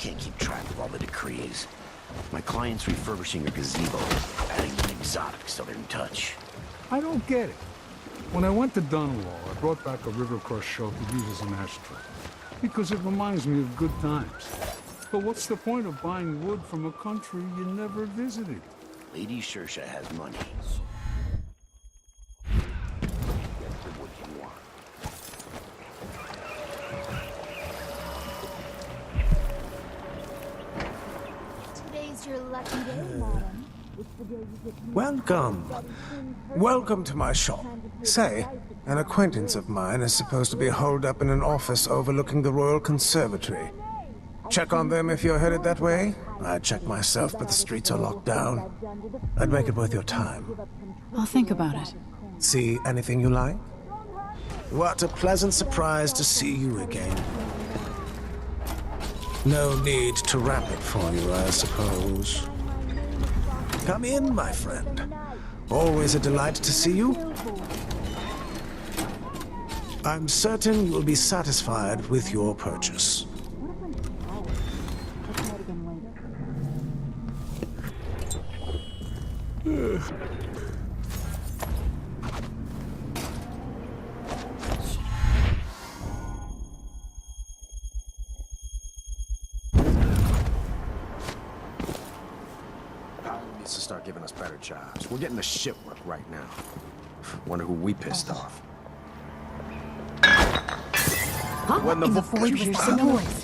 can't keep track of all the decrees. My client's refurbishing a gazebo, adding an exotic southern touch. I don't get it. When I went to Dunwall, I brought back a Rivercrest shell to use as an ashtray. Because it reminds me of good times. But what's the point of buying wood from a country you never visited? Lady Shersha has money. Get the wood you want. Today's your lucky day, madam. It's the day you get Welcome. Welcome to my shop. Say, an acquaintance of mine is supposed to be holed up in an office overlooking the Royal Conservatory. Check on them if you're headed that way. I'd check myself, but the streets are locked down. I'd make it worth your time. I'll think about it. See anything you like? What a pleasant surprise to see you again. No need to wrap it for you, I suppose. Come in, my friend. Always a delight to see you. I'm certain you'll be satisfied with your purchase. Needs to start giving us better jobs. We're getting the shit work right now. Wonder who we pissed off. Huh? What in the void hears some noise.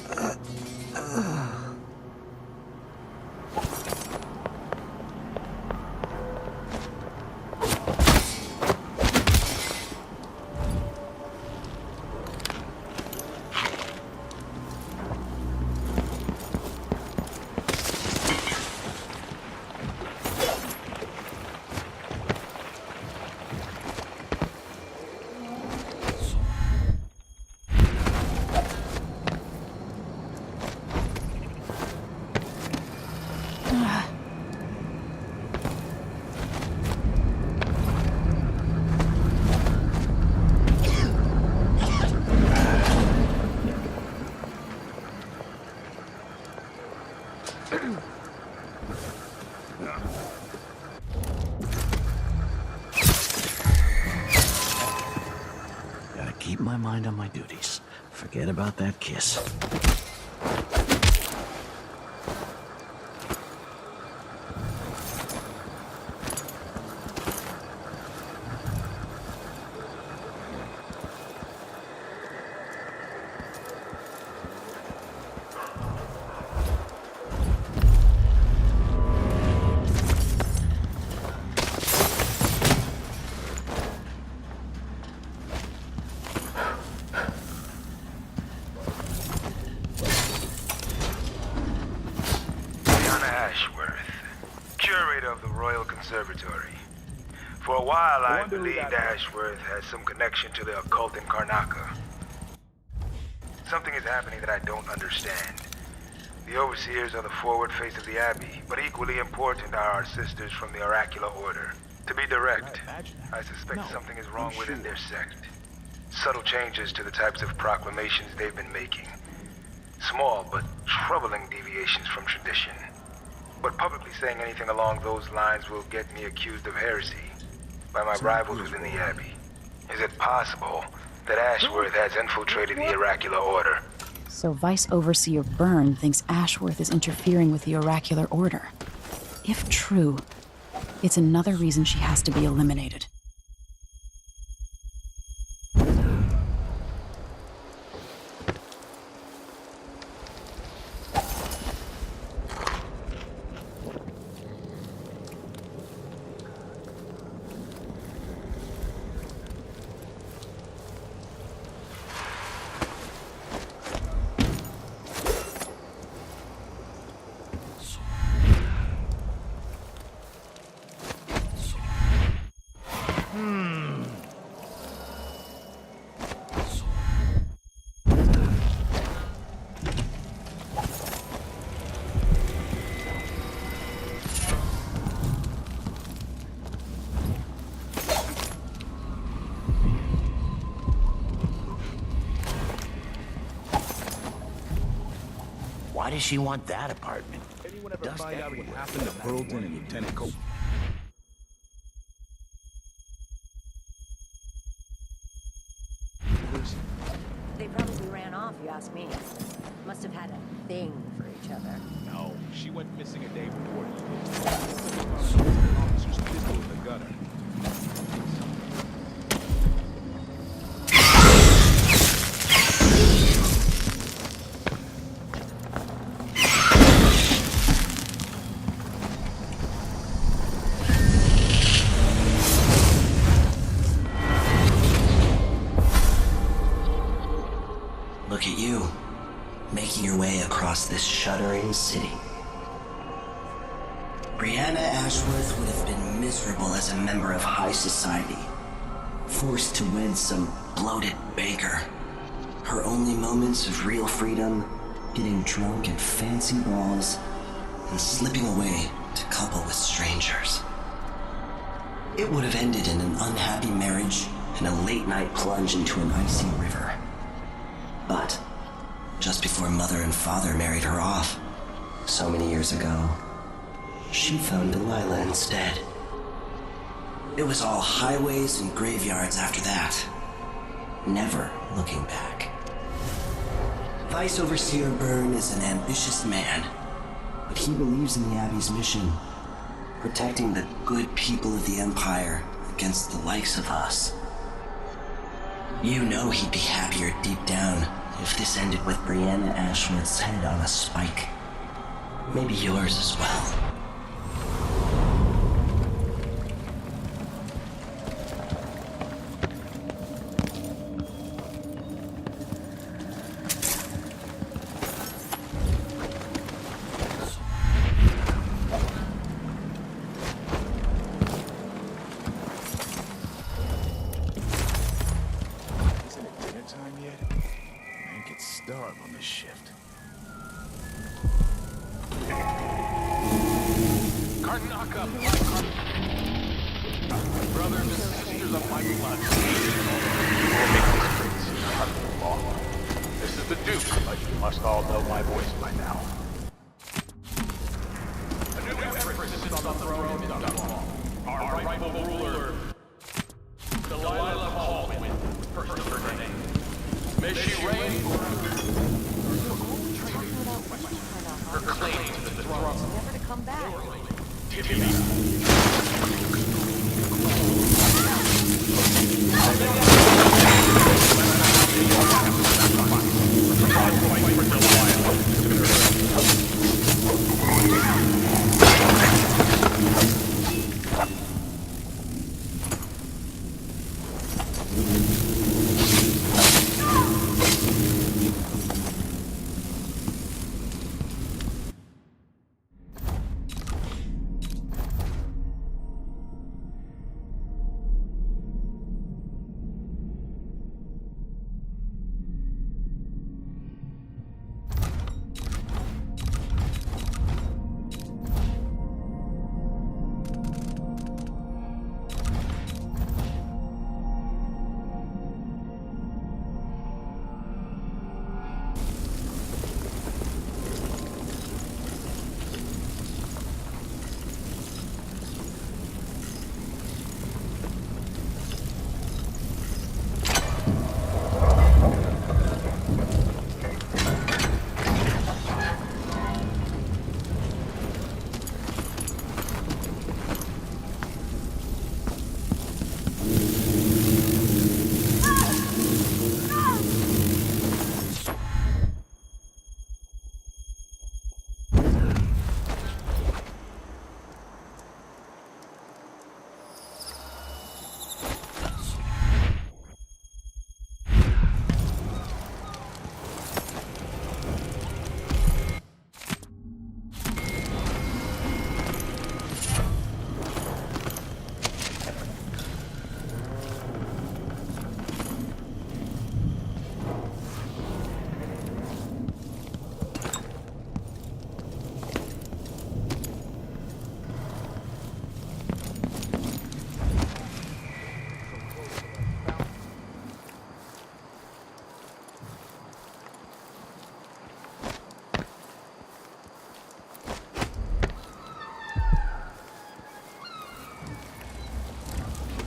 Gotta keep my mind on my duties. Forget about that kiss. Of the Royal Conservatory. For a while, I believed Ashworth had some connection to the occult in Karnaca. Something is happening that I don't understand. The overseers are the forward face of the Abbey, but equally important are our sisters from the Oracular Order. To be direct, I suspect something is wrong within their sect. Subtle changes to the types of proclamations they've been making. Small but troubling deviations from tradition. But publicly saying anything along those lines will get me accused of heresy by my rivals within the Abbey. Is it possible that Ashworth has infiltrated the Oracular Order? So Vice Overseer Byrne thinks Ashworth is interfering with the Oracular Order. If true, it's another reason she has to be eliminated. Why does she want that apartment? Anyone ever Dust find out what everywhere. happened to Burlton and Lieutenant Cole? They probably ran off, you ask me. Must have had a thing for each other. No, she went missing a day before he did. The officer's pistol in the gutter. Look at you, making your way across this shuddering city. Brianna Ashworth would have been miserable as a member of high society, forced to wed some bloated baker. Her only moments of real freedom, getting drunk at fancy balls, and slipping away to couple with strangers. It would have ended in an unhappy marriage and a late-night plunge into an icy river. But just before Mother and Father married her off, so many years ago, she found Delilah instead. It was all highways and graveyards after that, never looking back. Vice Overseer Byrne is an ambitious man, but he believes in the Abbey's mission, protecting the good people of the Empire against the likes of us. You know he'd be happier deep down if this ended with Brianna Ashworth's head on a spike. Maybe yours as well. Isn't it dinner time yet? I ain't get started on this shift. Karnaka! Brothers and sisters of my blood. This is the Duke, but you must all know my voice by now. A new empress sits on the throne in Dunwall. Our rightful ruler, Delilah Hallwin, first of her name. May she reign her claim to the throne. Never to come back.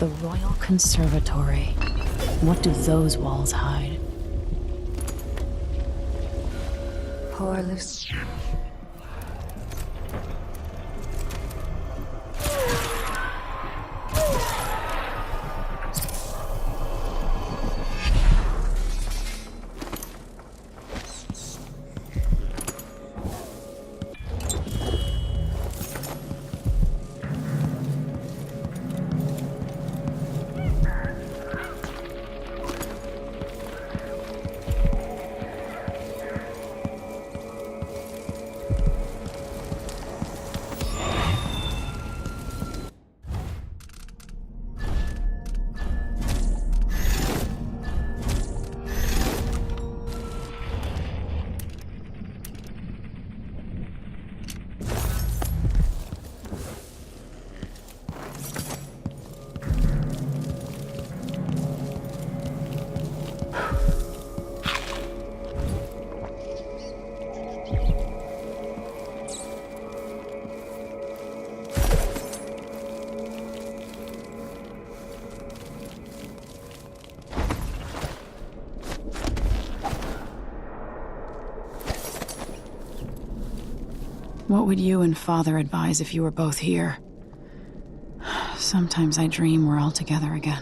The Royal Conservatory. What do those walls hide? Poor Lucy. What would you and Father advise if you were both here? Sometimes I dream we're all together again.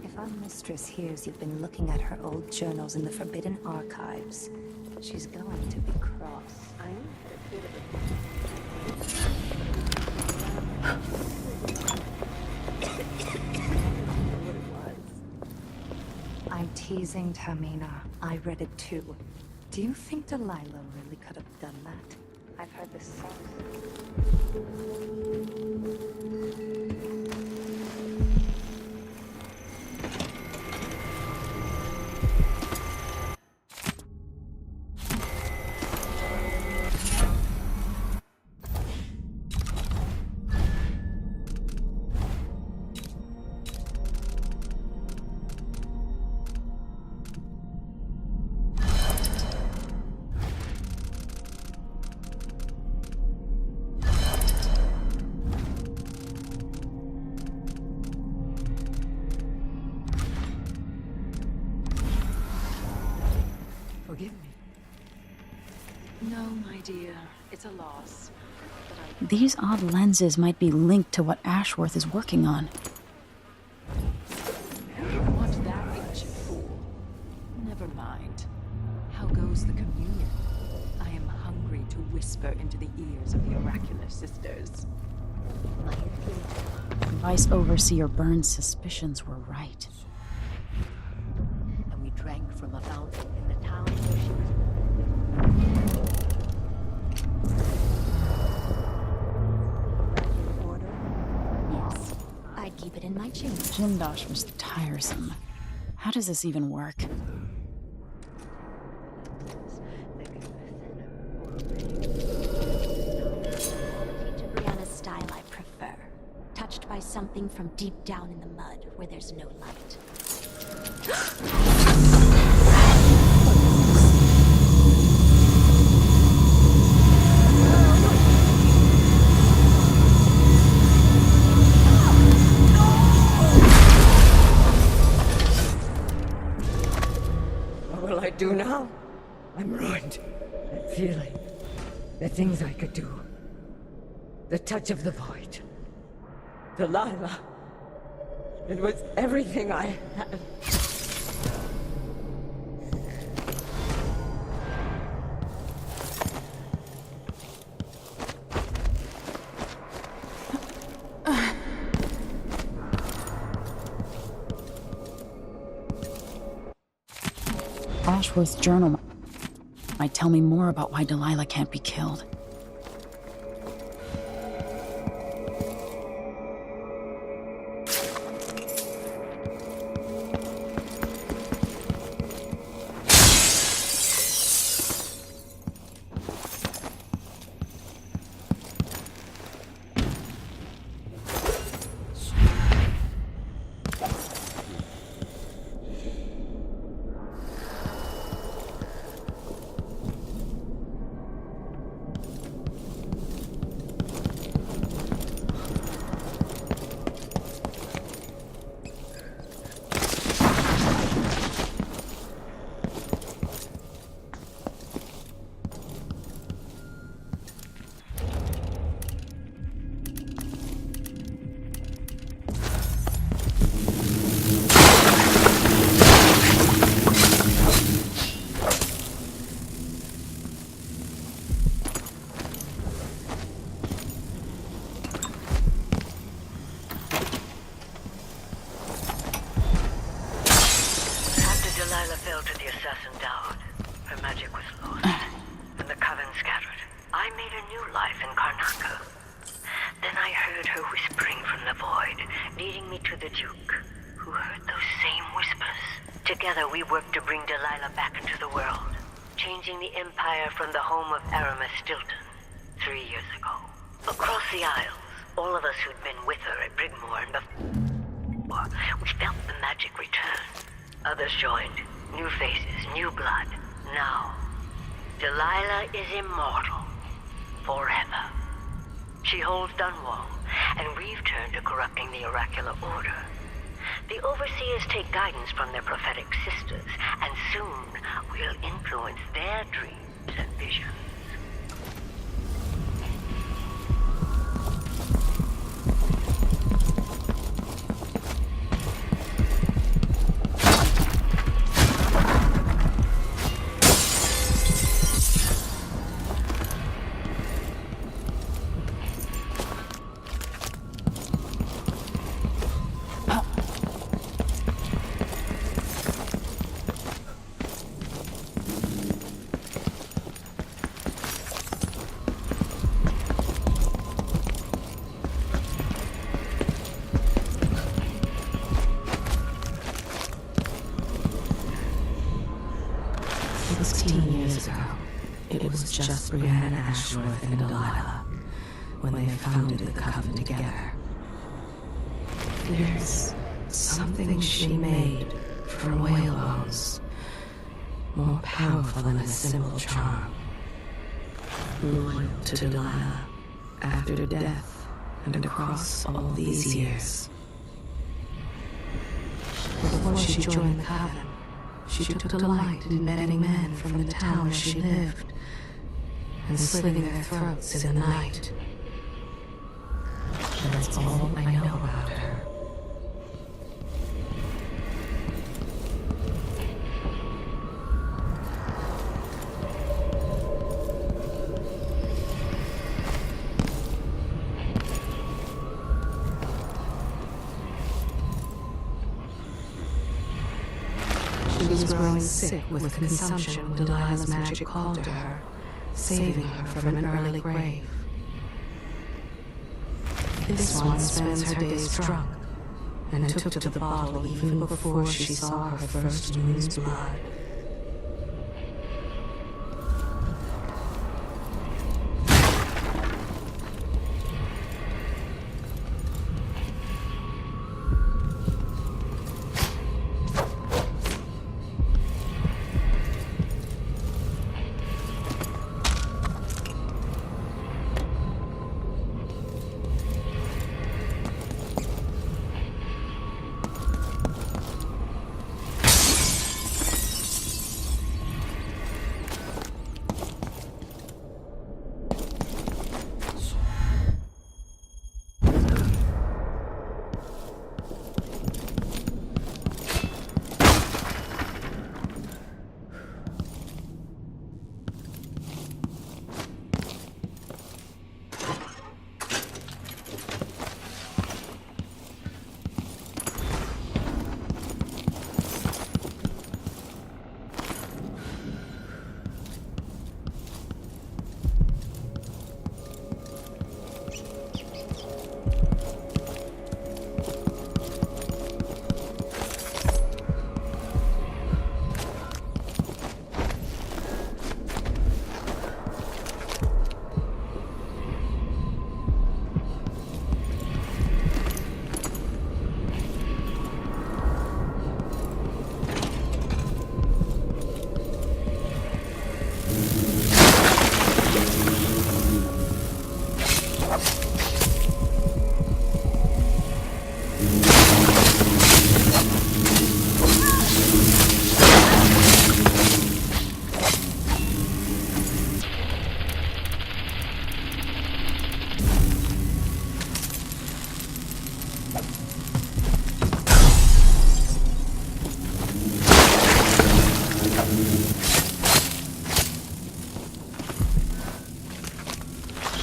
If our mistress hears you've been looking at her old journals in the Forbidden Archives, she's going to be cross. I'm teasing, Tamina. I read it too. Do you think Delilah really could have done that? I've heard this Forgive me. No, my dear. It's a loss. These odd lenses might be linked to what Ashworth is working on. What that ancient fool? Never mind. How goes the communion? I am hungry to whisper into the ears of the oracular sisters. Vice Overseer Burns' suspicions were right. And we drank from a fountain in the town where she was. Yes, I'd keep it in my chamber. Jindosh was tiresome. How does this even work? Brianna's style I prefer. Touched by something from deep down in the mud where there's no light. What will I do now? I'm ruined. That feeling. The things I could do. The touch of the void. Delilah. It was everything I had. Ashworth's journal might tell me more about why Delilah can't be killed. world, changing the Empire from the home of Aramis Stilton 3 years ago. Across the Isles, all of us who'd been with her at Brigmore and before, we felt the magic return. Others joined. New faces, new blood. Now, Delilah is immortal. Forever. She holds Dunwall, and we've turned to corrupting the oracular order. The Overseers take guidance from their prophetic sisters, and soon we'll influence their dreams and visions. Just Brianna Ashworth and Delilah when they founded the Coven together. There's something she made from whale bones, more powerful than a simple charm. Loyal to Delilah after death and across all these years. Before she joined the Coven, she took delight in bedding men from the town where she lived and slitting their throats in the night. That's all I know about her. She was growing sick with consumption when Delilah's magic called to her, saving her from an early grave. This one spends her days drunk, and took to the bottle even before she saw her first moon's blood.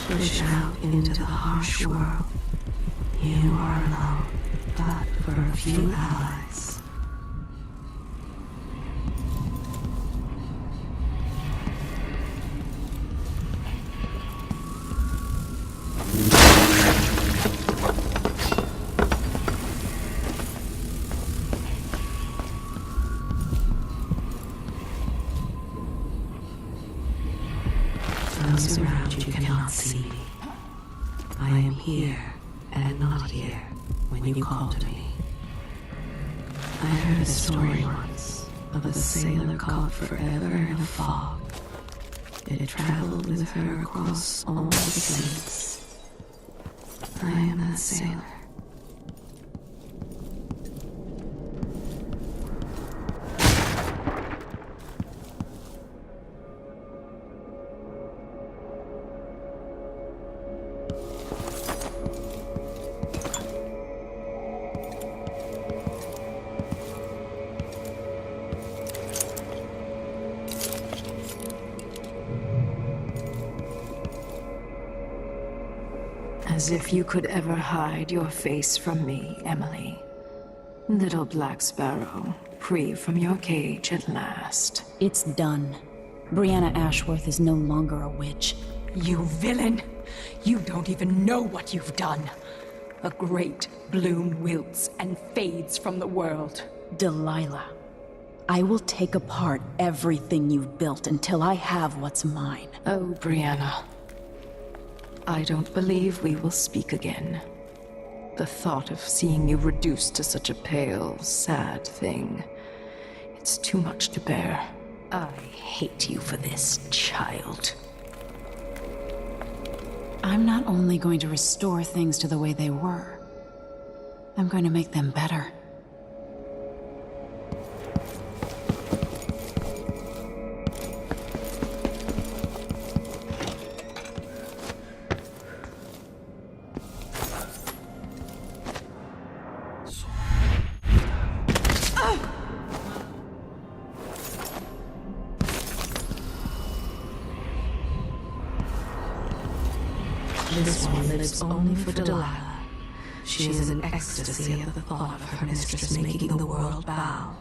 Push out into the harsh world. You are alone, but for a few allies. things around you cannot see me. I am here and not here when you call to me. I heard a story once of a sailor caught forever in a fog. It traveled with her across all the seas. I am that sailor. As if you could ever hide your face from me, Emily. Little Black Sparrow, free from your cage at last. It's done. Brianna Ashworth is no longer a witch. You villain! You don't even know what you've done. A great bloom wilts and fades from the world. Delilah, I will take apart everything you've built until I have what's mine. Oh, Brianna. I don't believe we will speak again. The thought of seeing you reduced to such a pale, sad thing. It's too much to bear. I hate you for this, child. I'm not only going to restore things to the way they were, I'm going to make them better. This one lives only for Delilah. She is in ecstasy at the thought of her mistress making the world bow.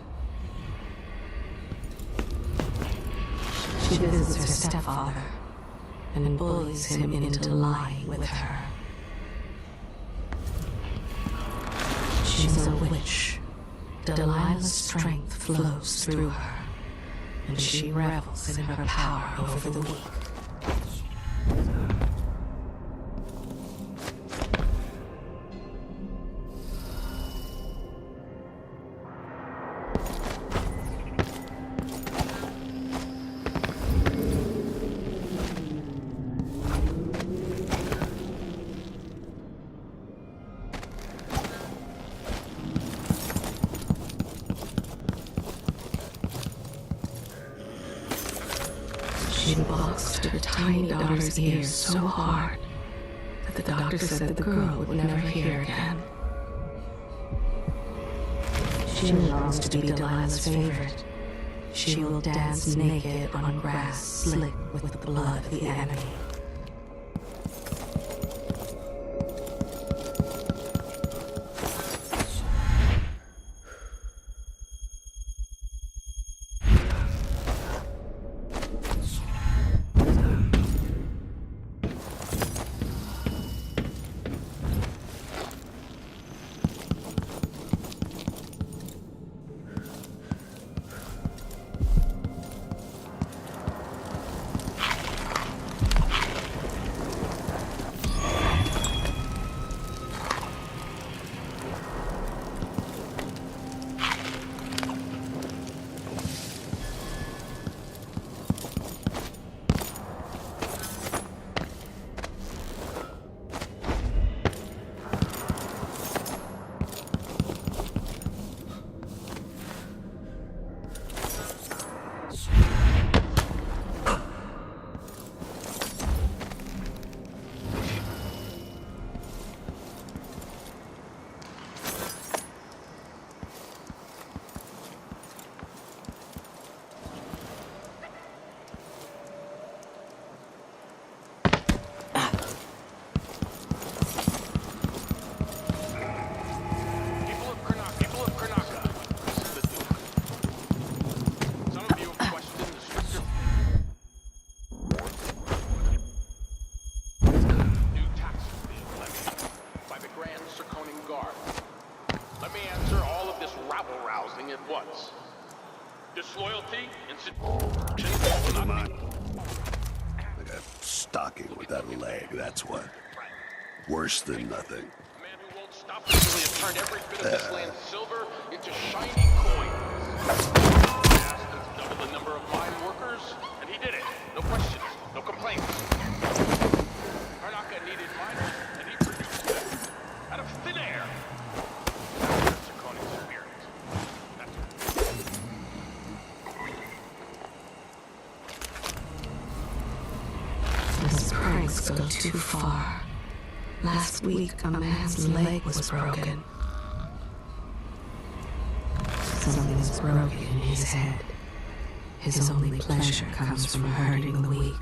She visits her stepfather and bullies him into lying with her. She's a witch. Delilah's strength flows through her, and she revels in her power over the weak. She boxed her tiny daughter's ears so hard that the doctor said the girl would never hear again. She longs to be Delilah's favorite. She will dance naked on grass slick with the blood of the enemy. Disloyalty, Never mind. I got stocking without a leg, that's what. Worse than nothing. Man who won't stop until he has turned every bit of this land's silver into shiny coins. Asked to double the number of mine workers, and he did it. No questions, no complaints. Karnaka needed miners, and he produced them. Out of thin air. That's Draconian spirit. His pranks go too far. Last week, a man's leg was broken. Something is broken in his head. His only pleasure comes from hurting the weak.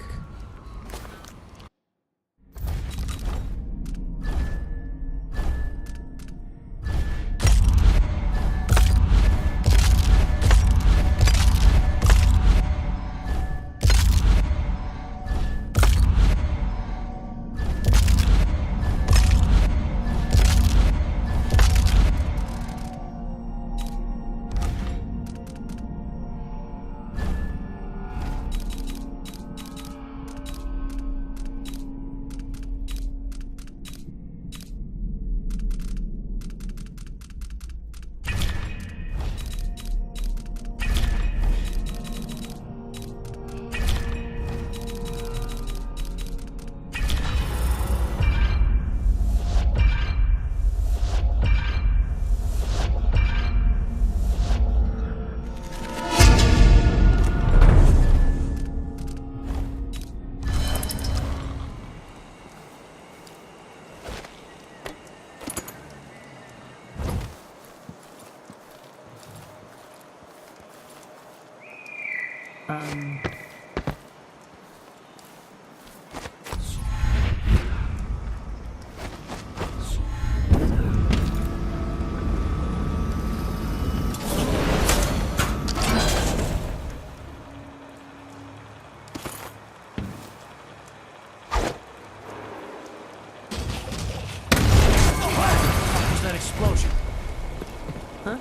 That explosion. Huh?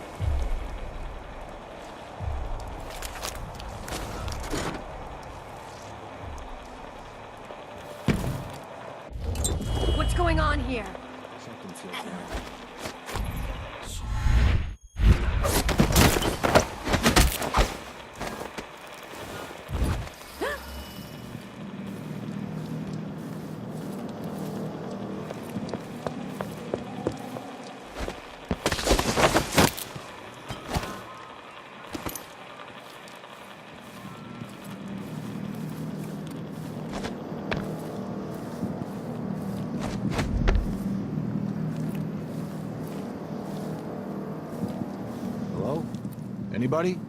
What's going on here? Something feels wrong. Hello? Anybody?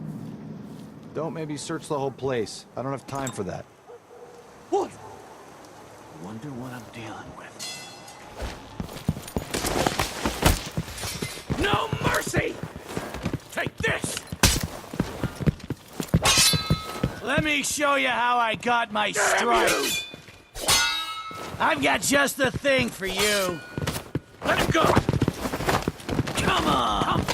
Don't maybe search the whole place. I don't have time for that. What? Wonder what I'm dealing with. No mercy! Take this! Let me show you how I got my stripes. I've got just the thing for you. Let him go! Come on!